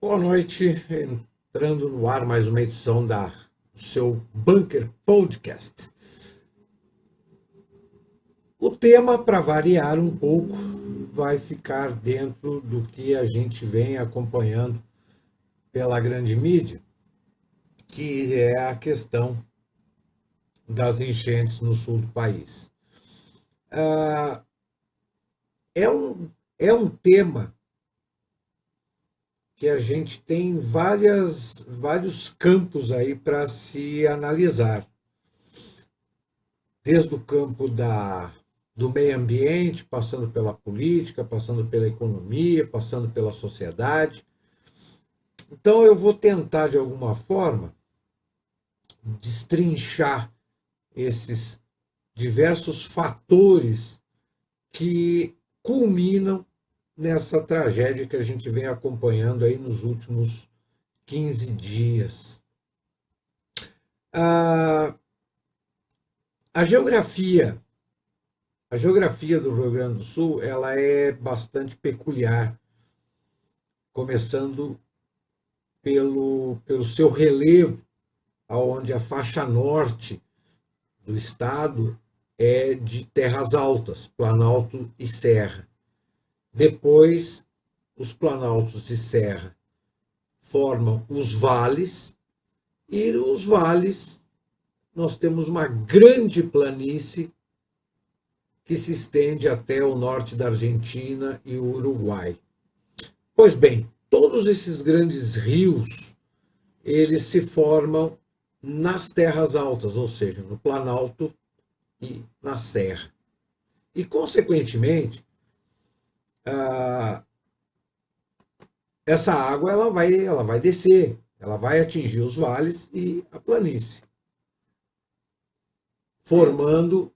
Boa noite, entrando no ar mais uma edição do seu Bunker Podcast. O tema, para variar um pouco, vai ficar dentro do que a gente vem acompanhando pela grande mídia, que é a questão das enchentes no sul do país. Ah, é um tema que a gente tem vários campos aí para se analisar. Desde o campo do meio ambiente, passando pela política, passando pela economia, passando pela sociedade. Então, eu vou tentar, de alguma forma, destrinchar esses diversos fatores que culminam nessa tragédia que a gente vem acompanhando aí nos últimos 15 dias. A, a geografia A geografia do Rio Grande do Sul, ela é bastante peculiar, começando pelo seu relevo, onde a faixa norte do estado é de terras altas, planalto e serra. Depois, os planaltos e serra formam os vales, e os vales nós temos uma grande planície que se estende até o norte da Argentina e o Uruguai. Pois bem, todos esses grandes rios, eles se formam nas terras altas, ou seja, no Planalto e na Serra. E, consequentemente, essa água ela vai descer, ela vai atingir os vales e a planície, formando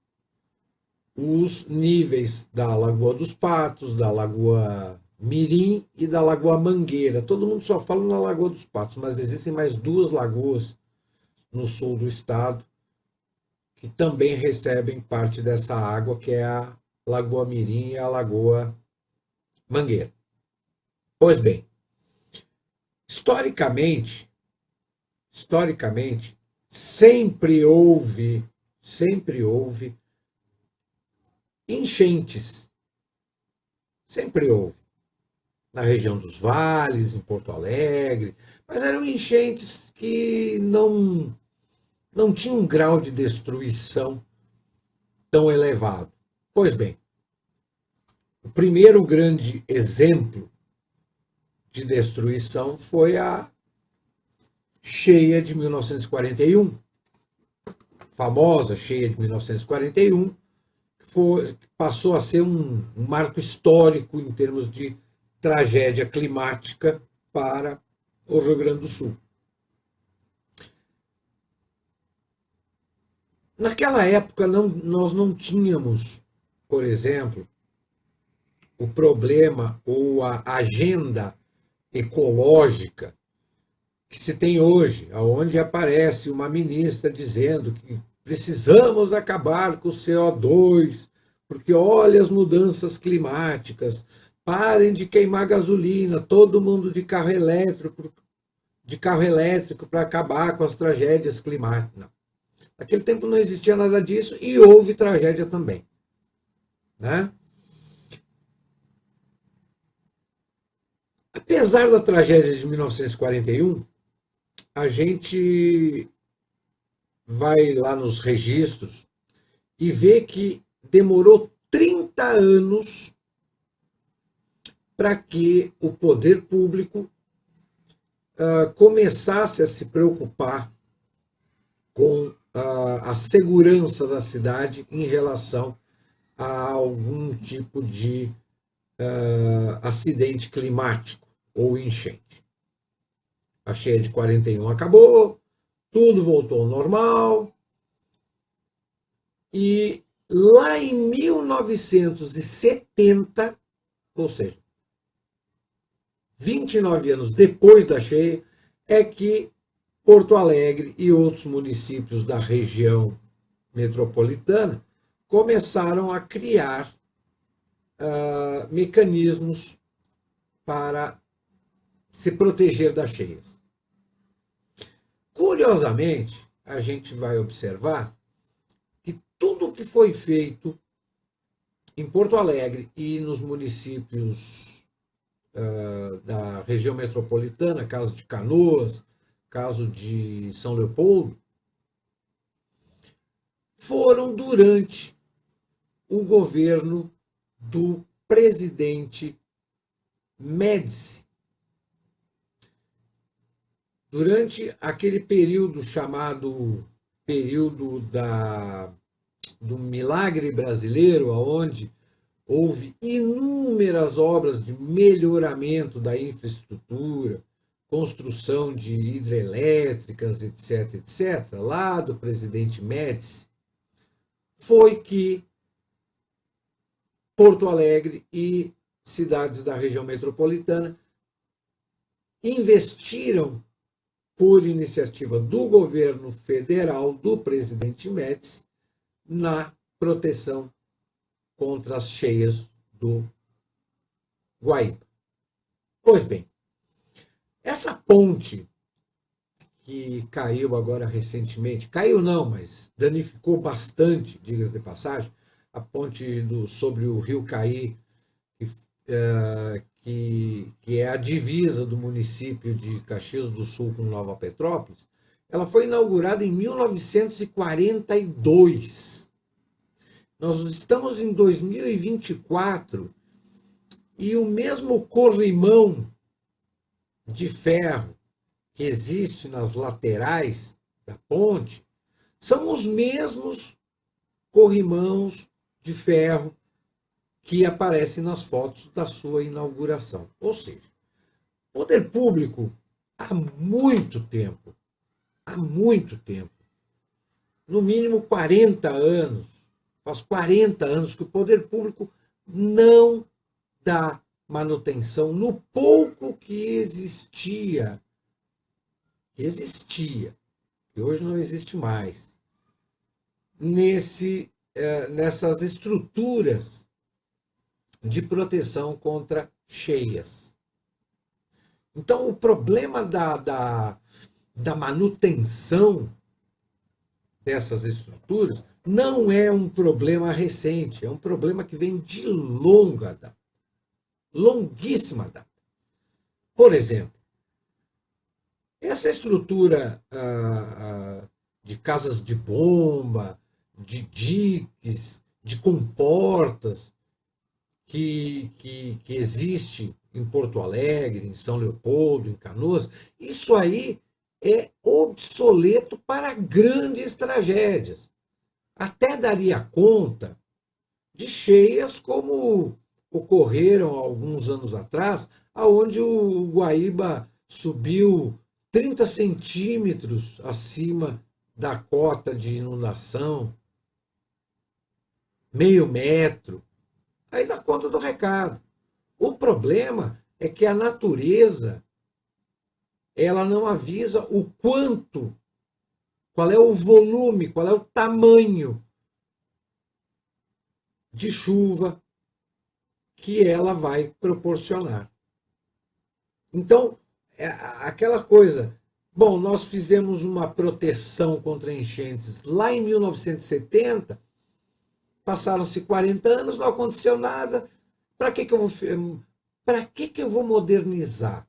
os níveis da Lagoa dos Patos, da Lagoa Mirim e da Lagoa Mangueira. Todo mundo só fala na Lagoa dos Patos, mas existem mais duas lagoas no sul do estado que também recebem parte dessa água, que é a Lagoa Mirim e a Lagoa Mangueira. Pois bem, historicamente, historicamente sempre houve enchentes, sempre houve na região dos vales, em Porto Alegre, mas eram enchentes que não tinham um grau de destruição tão elevado. Pois bem, o primeiro grande exemplo de destruição foi a cheia de 1941, famosa cheia de 1941, que passou a ser um marco histórico em termos de tragédia climática para o Rio Grande do Sul. Naquela época, nós não tínhamos, por exemplo, o problema ou a agenda ecológica que se tem hoje, onde aparece uma ministra dizendo que precisamos acabar com o CO2, porque olha as mudanças climáticas, parem de queimar gasolina, todo mundo de carro elétrico para acabar com as tragédias climáticas. Não. Naquele tempo não existia nada disso e houve tragédia também. Né? Apesar da tragédia de 1941, a gente vai lá nos registros e vê que demorou 30 anos para que o poder público começasse a se preocupar com a segurança da cidade em relação a algum tipo de acidente climático ou enchente. A cheia de 41 acabou, tudo voltou ao normal, e lá em 1970, ou seja, 29 anos depois da cheia, é que Porto Alegre e outros municípios da região metropolitana começaram a criar mecanismos para se proteger das cheias. Curiosamente, a gente vai observar que tudo que foi feito em Porto Alegre e nos municípios da região metropolitana, caso de Canoas, caso de São Leopoldo, foram durante o governo do presidente Médici. Durante aquele período chamado período do milagre brasileiro, onde houve inúmeras obras de melhoramento da infraestrutura, construção de hidrelétricas, etc., etc., lá do presidente Médici, foi que Porto Alegre e cidades da região metropolitana investiram, por iniciativa do governo federal, do presidente Médici, na proteção contra as cheias do Guaíba. Pois bem, essa ponte que caiu agora recentemente, caiu não, mas danificou bastante, diga-se de passagem, a ponte sobre o Rio Caí, que é a divisa do município de Caxias do Sul com Nova Petrópolis, ela foi inaugurada em 1942. Nós estamos em 2024 e o mesmo corrimão de ferro que existe nas laterais da ponte são os mesmos corrimãos de ferro que aparecem nas fotos da sua inauguração. Ou seja, o poder público, há muito tempo, no mínimo 40 anos, faz 40 anos que o poder público não dá manutenção no pouco que existia, que hoje não existe mais, nessas estruturas de proteção contra cheias. Então, o problema da manutenção dessas estruturas não é um problema recente, é um problema que vem de longa data, longuíssima data. Por exemplo, essa estrutura de casas de bomba, de diques, de comportas, que existe em Porto Alegre, em São Leopoldo, em Canoas, isso aí é obsoleto para grandes tragédias. Até daria conta de cheias como ocorreram alguns anos atrás, onde o Guaíba subiu 30 centímetros acima da cota de inundação, meio metro. Aí dá conta do recado. O problema é que a natureza, ela não avisa o quanto, qual é o volume, qual é o tamanho de chuva que ela vai proporcionar. Então, aquela coisa, bom, nós fizemos uma proteção contra enchentes lá em 1970, passaram-se 40 anos, não aconteceu nada. Para que eu vou modernizar?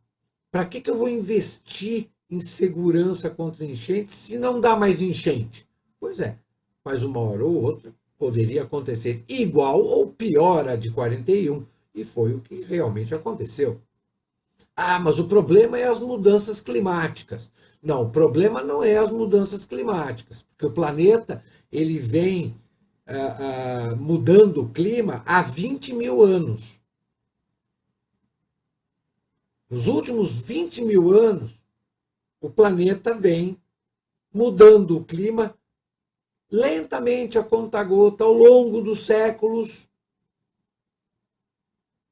Para que eu vou investir em segurança contra enchente se não dá mais enchente? Pois é, mas uma hora ou outra poderia acontecer igual ou pior a de 41, e foi o que realmente aconteceu. Ah, mas o problema é as mudanças climáticas. Não, o problema não é as mudanças climáticas, porque o planeta ele vem mudando o clima há 20 mil anos. Nos últimos 20 mil anos, o planeta vem mudando o clima lentamente, a conta-gota, ao longo dos séculos.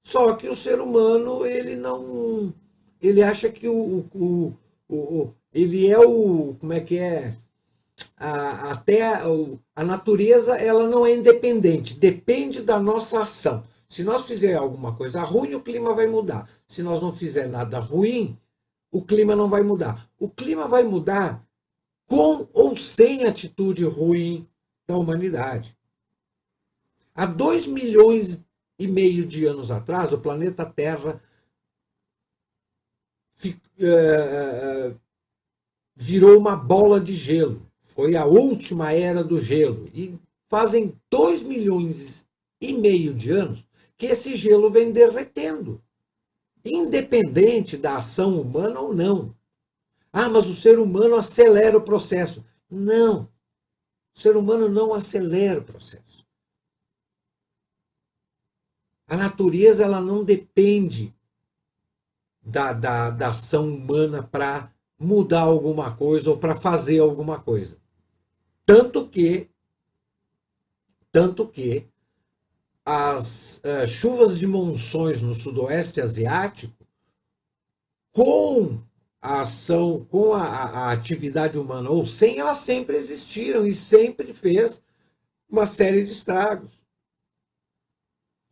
Só que o ser humano, ele acha que ele é como é que é? A natureza, ela não é independente, depende da nossa ação. Se nós fizer alguma coisa ruim, o clima vai mudar. Se nós não fizer nada ruim, o clima não vai mudar. O clima vai mudar com ou sem atitude ruim da humanidade. Há 2,5 milhões de anos atrás, o planeta Terra virou uma bola de gelo. Foi a última era do gelo. E fazem 2,5 milhões de anos que esse gelo vem derretendo, independente da ação humana ou não. Ah, mas o ser humano acelera o processo. Não, o ser humano não acelera o processo. A natureza ela não depende da ação humana para mudar alguma coisa ou para fazer alguma coisa. Tanto que as chuvas de monções no sudoeste asiático, com a ação, com a atividade humana ou sem, elas sempre existiram e sempre fez uma série de estragos.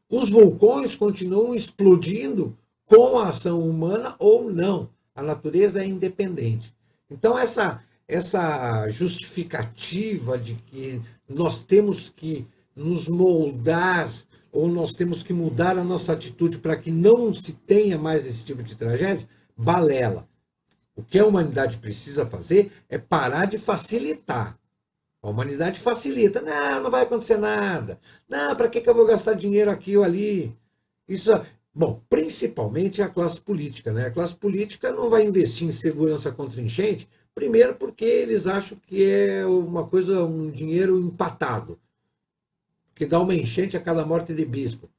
Os vulcões continuam explodindo com a ação humana ou não. A natureza é independente. Então, essa justificativa de que nós temos que nos moldar ou nós temos que mudar a nossa atitude para que não se tenha mais esse tipo de tragédia, balela. O que a humanidade precisa fazer é parar de facilitar. A humanidade facilita. Não, não vai acontecer nada. Não, para que eu vou gastar dinheiro aqui ou ali? Isso, bom, principalmente a classe política, né? A classe política não vai investir em segurança contra enchente, primeiro porque eles acham que é uma coisa, um dinheiro empatado, que dá uma enchente a cada morte de bispo.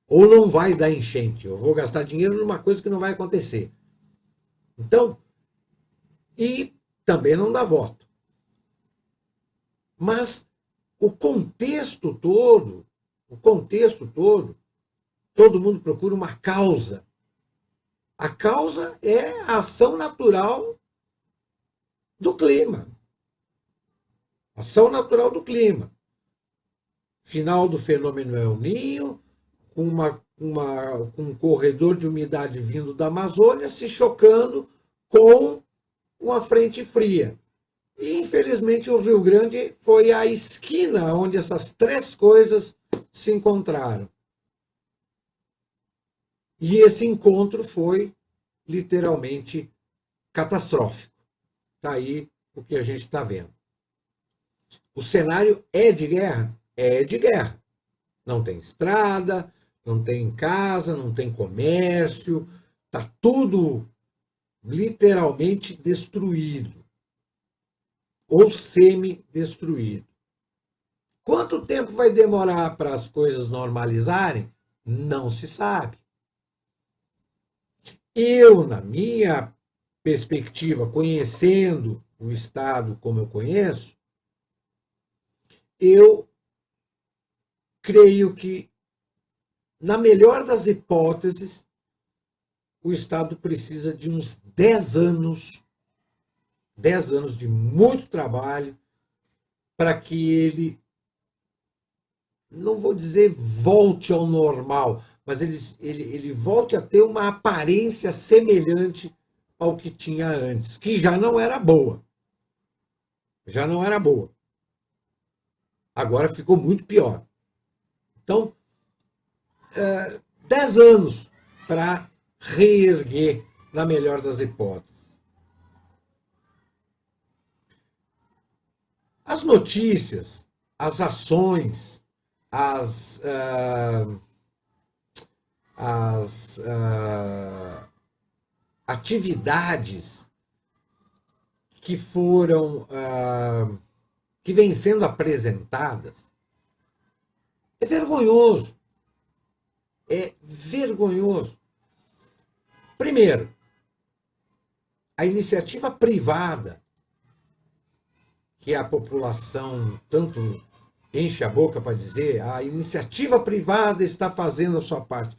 Ou não vai dar enchente. Eu vou gastar dinheiro numa coisa que não vai acontecer. Então, e também não dá voto. Mas o contexto todo, todo mundo procura uma causa. A causa é a ação natural do clima. Ação natural do clima. Final do fenômeno El Niño, com um corredor de umidade vindo da Amazônia se chocando com uma frente fria. E, infelizmente, o Rio Grande foi a esquina onde essas três coisas se encontraram. E esse encontro foi literalmente catastrófico. Está aí o que a gente está vendo. O cenário é de guerra? É de guerra. Não tem estrada, não tem casa, não tem comércio, está tudo literalmente destruído. Ou semi-destruído. Quanto tempo vai demorar para as coisas normalizarem? Não se sabe. Eu, na minha perspectiva, conhecendo o Estado como eu conheço, eu creio que, na melhor das hipóteses, o Estado precisa de uns 10 anos de muito trabalho para que ele, não vou dizer volte ao normal, mas ele volte a ter uma aparência semelhante ao que tinha antes, que já não era boa. Já não era boa. Agora ficou muito pior. Então, 10 anos para reerguer, na melhor das hipóteses. As notícias, as ações, as atividades que foram, que vêm sendo apresentadas, é vergonhoso. É vergonhoso. Primeiro, a iniciativa privada, que a população tanto enche a boca para dizer, a iniciativa privada está fazendo a sua parte.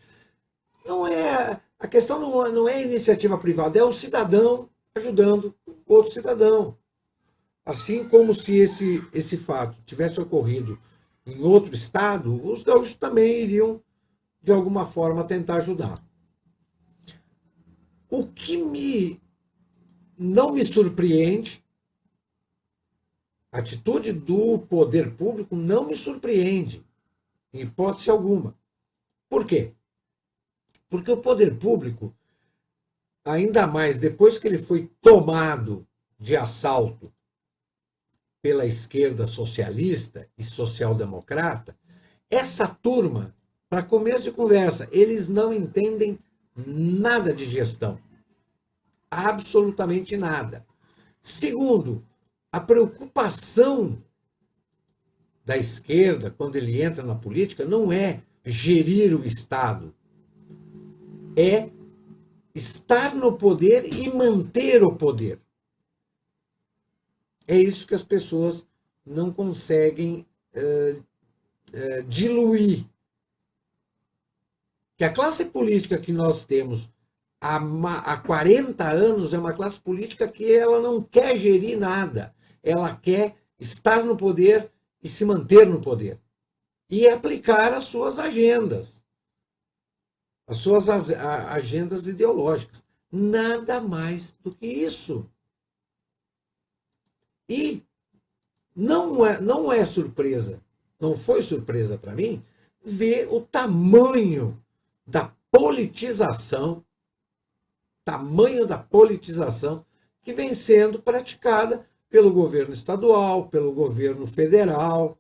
Não é, a questão não é a iniciativa privada, é o cidadão ajudando outro cidadão. Assim como se esse fato tivesse ocorrido em outro estado, os gaúchos também iriam de alguma forma, tentar ajudar. O que não me surpreende, a atitude do poder público não me surpreende, em hipótese alguma. Por quê? Porque o poder público, ainda mais depois que ele foi tomado de assalto pela esquerda socialista e social-democrata, essa turma, para começo de conversa, eles não entendem nada de gestão. Absolutamente nada. Segundo, a preocupação da esquerda, quando ele entra na política, não é gerir o Estado, é estar no poder e manter o poder. É isso que as pessoas não conseguem diluir. Que a classe política que nós temos há 40 anos é uma classe política que ela não quer gerir nada. Ela quer estar no poder e se manter no poder. E aplicar as suas agendas. As suas agendas ideológicas. Nada mais do que isso. E não é surpresa, não foi surpresa para mim, ver o tamanho da politização que vem sendo praticada pelo governo estadual, pelo governo federal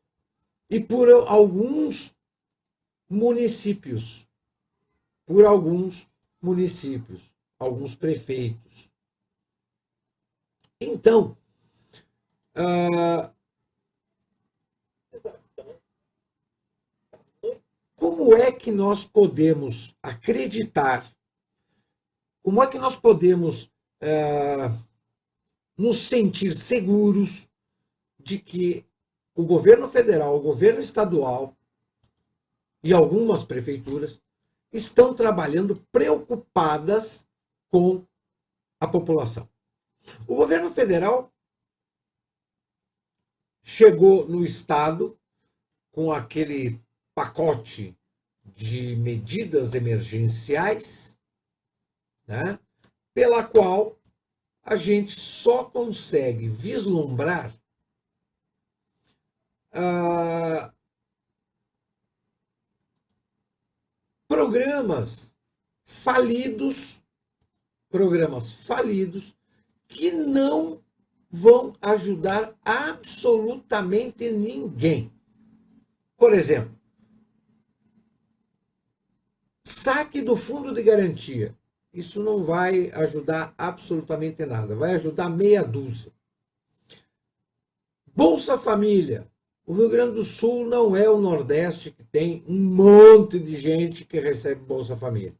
e por alguns municípios, alguns prefeitos. Então, como é que nós podemos acreditar, como é que nós podemos nos sentir seguros de que o governo federal, o governo estadual e algumas prefeituras estão trabalhando preocupadas com a população? O governo federal chegou no estado com aquele pacote de medidas emergenciais, né, pela qual a gente só consegue vislumbrar programas falidos que não vão ajudar absolutamente ninguém. Por exemplo, saque do fundo de garantia. Isso não vai ajudar absolutamente nada. Vai ajudar meia dúzia. Bolsa Família. O Rio Grande do Sul não é o Nordeste, que tem um monte de gente que recebe Bolsa Família.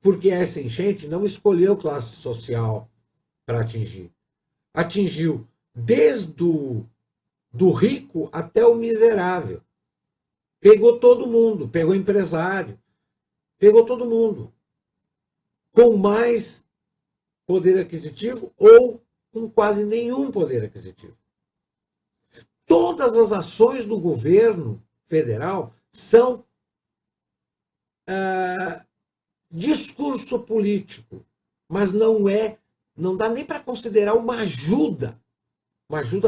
Porque essa enchente não escolheu classe social para atingir. Atingiu desde do rico até o miserável. Pegou todo mundo, pegou empresário, pegou todo mundo. Com mais poder aquisitivo ou com quase nenhum poder aquisitivo. Todas as ações do governo federal são discurso político, mas não dá nem para considerar uma ajuda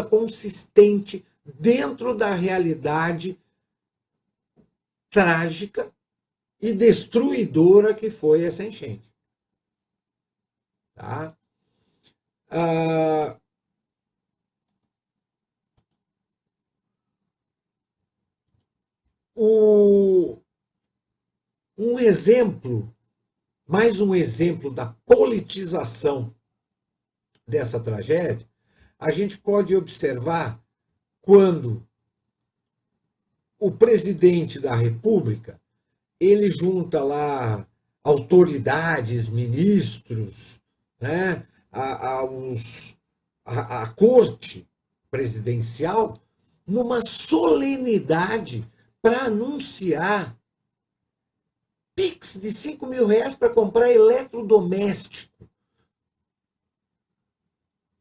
consistente dentro da realidade trágica e destruidora que foi essa enchente. Tá? Mais um exemplo da politização dessa tragédia, a gente pode observar quando o presidente da República ele junta lá autoridades, ministros, né, a corte presidencial numa solenidade para anunciar Pix de R$5.000 para comprar eletrodoméstico.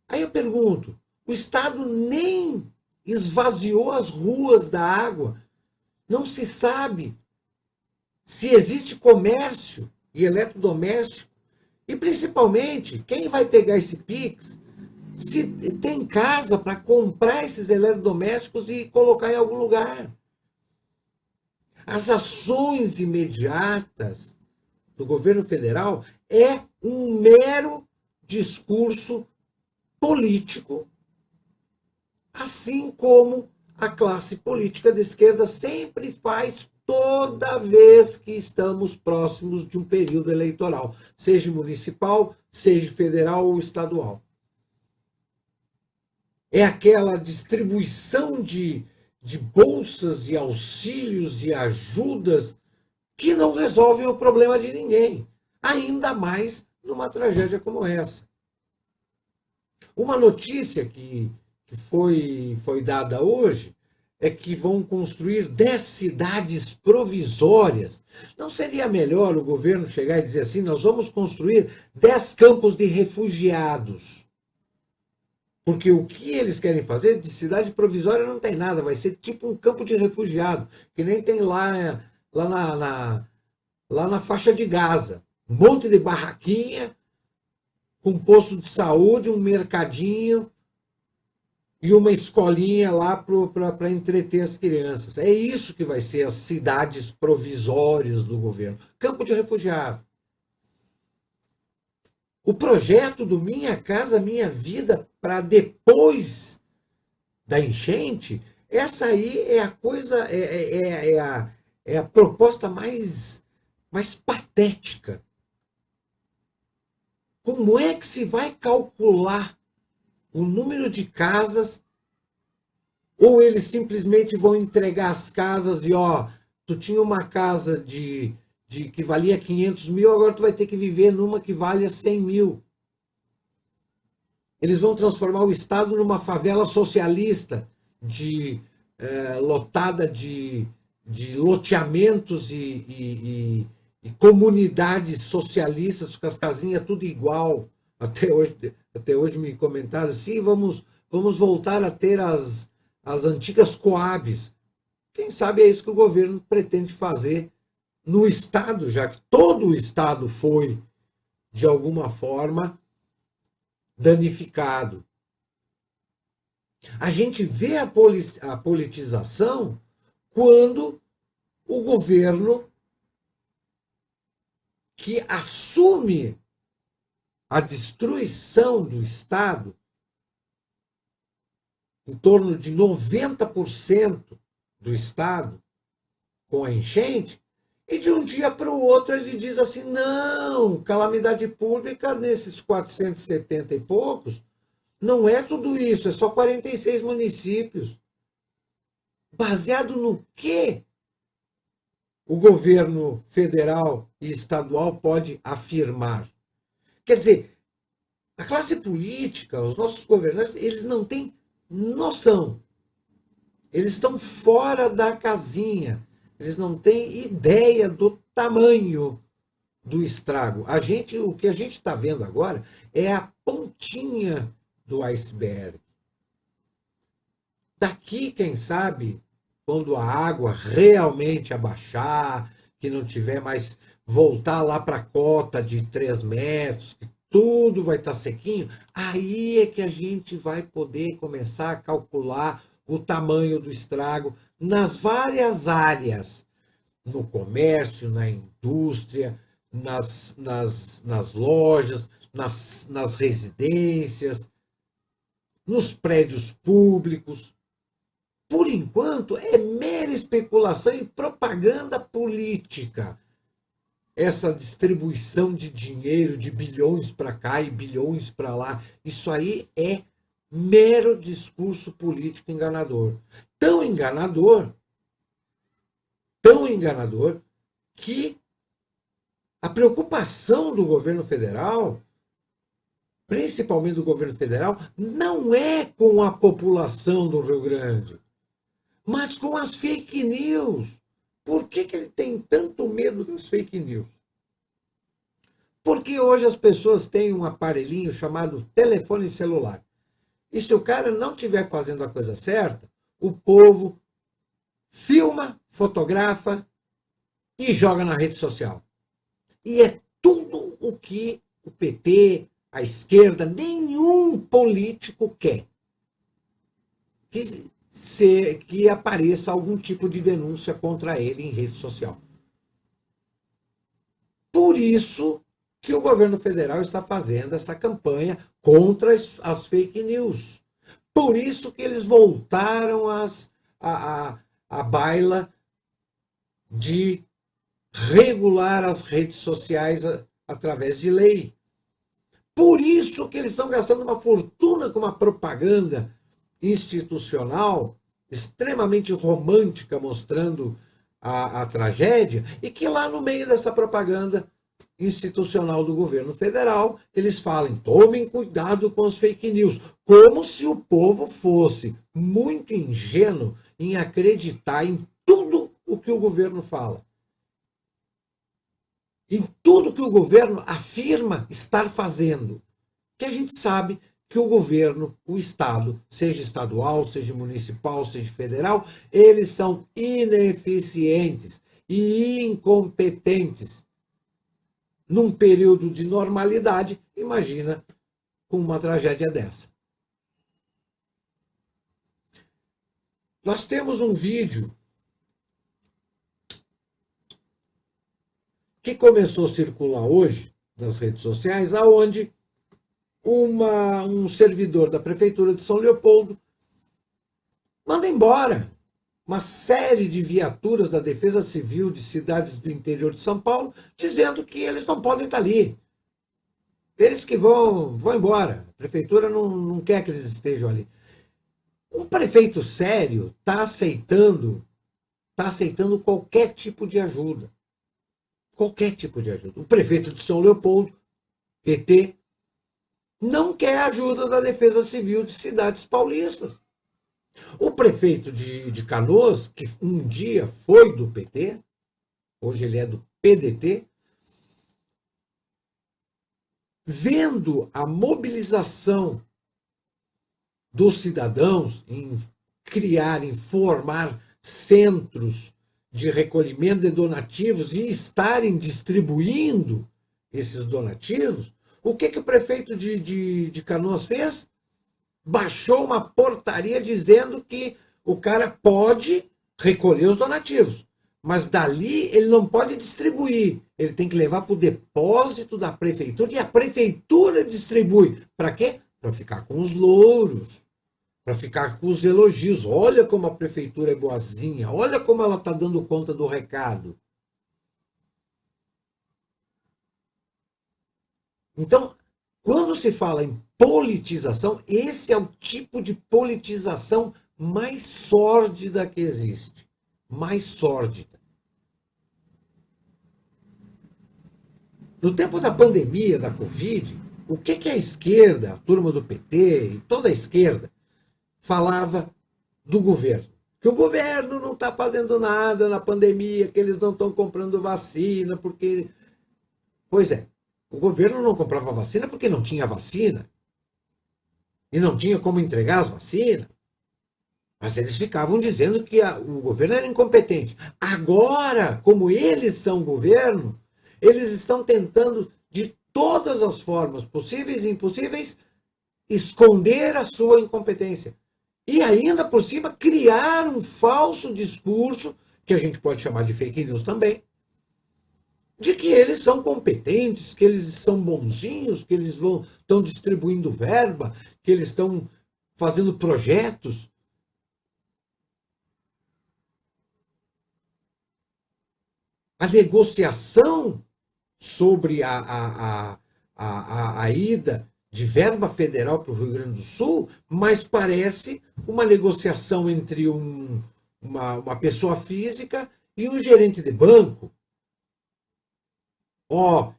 Aí eu pergunto, o Estado nem esvaziou as ruas da água, não se sabe se existe comércio e eletrodoméstico, e principalmente, quem vai pegar esse Pix, se tem casa para comprar esses eletrodomésticos e colocar em algum lugar. As ações imediatas do governo federal é um mero discurso político, assim como a classe política de esquerda sempre faz toda vez que estamos próximos de um período eleitoral, seja municipal, seja federal ou estadual. É aquela distribuição de bolsas e auxílios e ajudas que não resolvem o problema de ninguém, ainda mais numa tragédia como essa. Uma notícia que foi dada hoje é que vão construir 10 cidades provisórias. Não seria melhor o governo chegar e dizer assim, nós vamos construir 10 campos de refugiados? Porque o que eles querem fazer de cidade provisória não tem nada, vai ser tipo um campo de refugiado, que nem tem lá na faixa de Gaza. Um monte de barraquinha, com posto de saúde, um mercadinho e uma escolinha lá para entreter as crianças. É isso que vai ser as cidades provisórias do governo. Campo de refugiado. O projeto do Minha Casa Minha Vida para depois da enchente, essa aí é a coisa, é a proposta mais patética. Como é que se vai calcular o número de casas, ou eles simplesmente vão entregar as casas e, ó, tu tinha uma casa que valia 500 mil, agora tu vai ter que viver numa que valha 100 mil. Eles vão transformar o Estado numa favela socialista, lotada de loteamentos e comunidades socialistas, com as casinhas tudo igual. Até hoje me comentaram assim, vamos voltar a ter as antigas Coabs. Quem sabe é isso que o governo pretende fazer no Estado, já que todo o Estado foi, de alguma forma, danificado. A gente vê a politização quando o governo que assume a destruição do Estado, em torno de 90% do Estado, com a enchente, e de um dia para o outro ele diz assim, não, calamidade pública nesses 470 e poucos, não é tudo isso, é só 46 municípios. Baseado no quê o governo federal e estadual pode afirmar? Quer dizer, a classe política, os nossos governantes, eles não têm noção. Eles estão fora da casinha. Eles não têm ideia do tamanho do estrago. O que a gente está vendo agora é a pontinha do iceberg. Daqui, quem sabe, quando a água realmente abaixar, que não tiver mais, voltar lá para a cota de 3 metros, que tudo vai estar sequinho, aí é que a gente vai poder começar a calcular o tamanho do estrago nas várias áreas, no comércio, na indústria, nas lojas, nas residências, nos prédios públicos. Por enquanto, é mera especulação e propaganda política. Essa distribuição de dinheiro, de bilhões para cá e bilhões para lá, isso aí é mero discurso político enganador. Tão enganador, que a preocupação do governo federal, principalmente do governo federal, não é com a população do Rio Grande, mas com as fake news. Por que ele tem tanto medo das fake news? Porque hoje as pessoas têm um aparelhinho chamado telefone celular. E se o cara não estiver fazendo a coisa certa, o povo filma, fotografa e joga na rede social. E é tudo o que o PT, a esquerda, nenhum político quer. Que apareça algum tipo de denúncia contra ele em rede social. Por isso que o governo federal está fazendo essa campanha contra as fake news. Por isso que eles voltaram a baila de regular as redes sociais através de lei. Por isso que eles estão gastando uma fortuna com uma propaganda institucional extremamente romântica, mostrando a tragédia, e que lá no meio dessa propaganda institucional do governo federal, eles falam, tomem cuidado com as fake news, como se o povo fosse muito ingênuo em acreditar em tudo o que o governo fala. Em tudo que o governo afirma estar fazendo. Que a gente sabe que o governo, o Estado, seja estadual, seja municipal, seja federal, eles são ineficientes e incompetentes. Num período de normalidade, imagina com uma tragédia dessa. Nós temos um vídeo que começou a circular hoje nas redes sociais, aonde um servidor da prefeitura de São Leopoldo manda embora uma série de viaturas da Defesa Civil de cidades do interior de São Paulo, dizendo que eles não podem estar ali. Eles que vão embora. A prefeitura não quer que eles estejam ali. Um prefeito sério está aceitando qualquer tipo de ajuda. Qualquer tipo de ajuda. O prefeito de São Leopoldo, PT, não quer ajuda da Defesa Civil de cidades paulistas. O prefeito de Canoas, que um dia foi do PT, hoje ele é do PDT, vendo a mobilização dos cidadãos em criar, em formar centros de recolhimento de donativos e estarem distribuindo esses donativos, o que o prefeito de Canoas fez? Baixou uma portaria dizendo que o cara pode recolher os donativos, mas dali ele não pode distribuir. Ele tem que levar para o depósito da prefeitura e a prefeitura distribui. Para quê? Para ficar com os louros, para ficar com os elogios. Olha como a prefeitura é boazinha, olha como ela está dando conta do recado. Então, quando se fala em politização, esse é o tipo de politização mais sórdida que existe. Mais sórdida. No tempo da pandemia, da Covid, o que a esquerda, a turma do PT e toda a esquerda, falava do governo? Que o governo não está fazendo nada na pandemia, que eles não estão comprando vacina, porque... Pois é, o governo não comprava vacina porque não tinha vacina. E não tinha como entregar as vacinas. Mas eles ficavam dizendo que o governo era incompetente. Agora, como eles são governo, eles estão tentando, de todas as formas possíveis e impossíveis, esconder a sua incompetência. E ainda por cima, criar um falso discurso, que a gente pode chamar de fake news também, de que eles são competentes, que eles são bonzinhos, que eles estão distribuindo verba, que eles estão fazendo projetos. A negociação sobre a ida de verba federal para o Rio Grande do Sul, mas parece uma negociação entre uma pessoa física e um gerente de banco.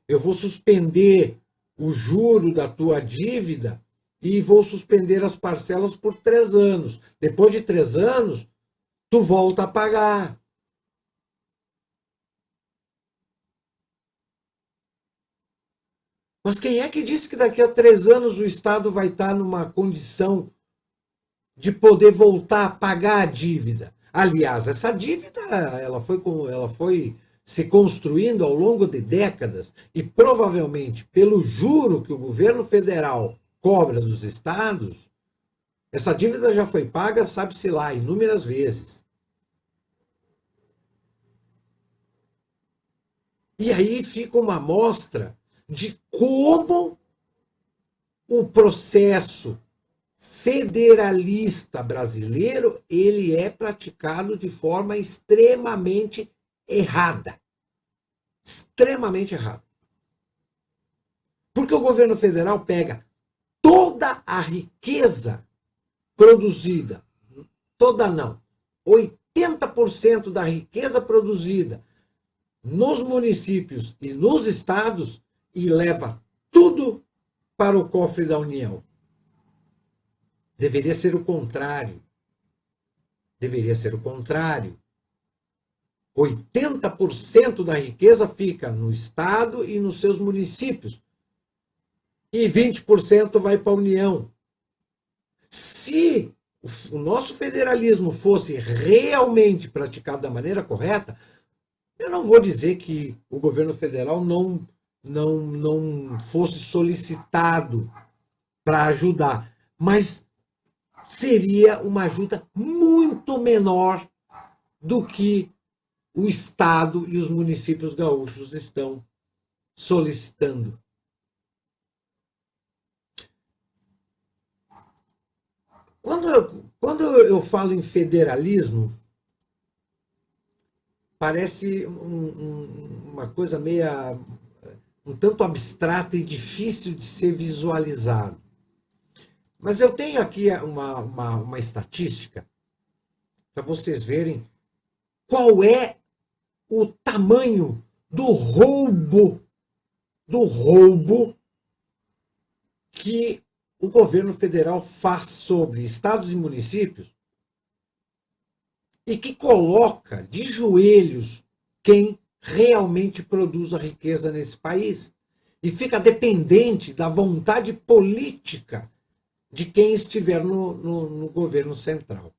Eu vou suspender o juro da tua dívida e vou suspender as parcelas por 3 anos. Depois de 3 anos, tu volta a pagar. Mas quem é que disse que daqui a 3 anos o Estado vai estar numa condição de poder voltar a pagar a dívida? Aliás, essa dívida ela foi se construindo ao longo de décadas e provavelmente pelo juro que o governo federal cobra dos estados, essa dívida já foi paga, sabe-se lá, inúmeras vezes. E aí fica uma amostra de como o processo federalista brasileiro ele é praticado de forma extremamente errada. Extremamente errada. Porque o governo federal pega toda a riqueza produzida, toda não, 80% da riqueza produzida nos municípios e nos estados e leva tudo para o cofre da União. Deveria ser o contrário. Deveria ser o contrário. 80% da riqueza fica no estado e nos seus municípios. E 20% vai para a União. Se o nosso federalismo fosse realmente praticado da maneira correta, eu não vou dizer que o governo federal não fosse solicitado para ajudar, mas seria uma ajuda muito menor do que o Estado e os municípios gaúchos estão solicitando. Quando eu falo em federalismo, parece uma coisa meia um tanto abstrata e difícil de ser visualizado. Mas eu tenho aqui uma estatística para vocês verem qual é o tamanho do roubo que o governo federal faz sobre estados e municípios e que coloca de joelhos quem realmente produz a riqueza nesse país e fica dependente da vontade política de quem estiver no governo central.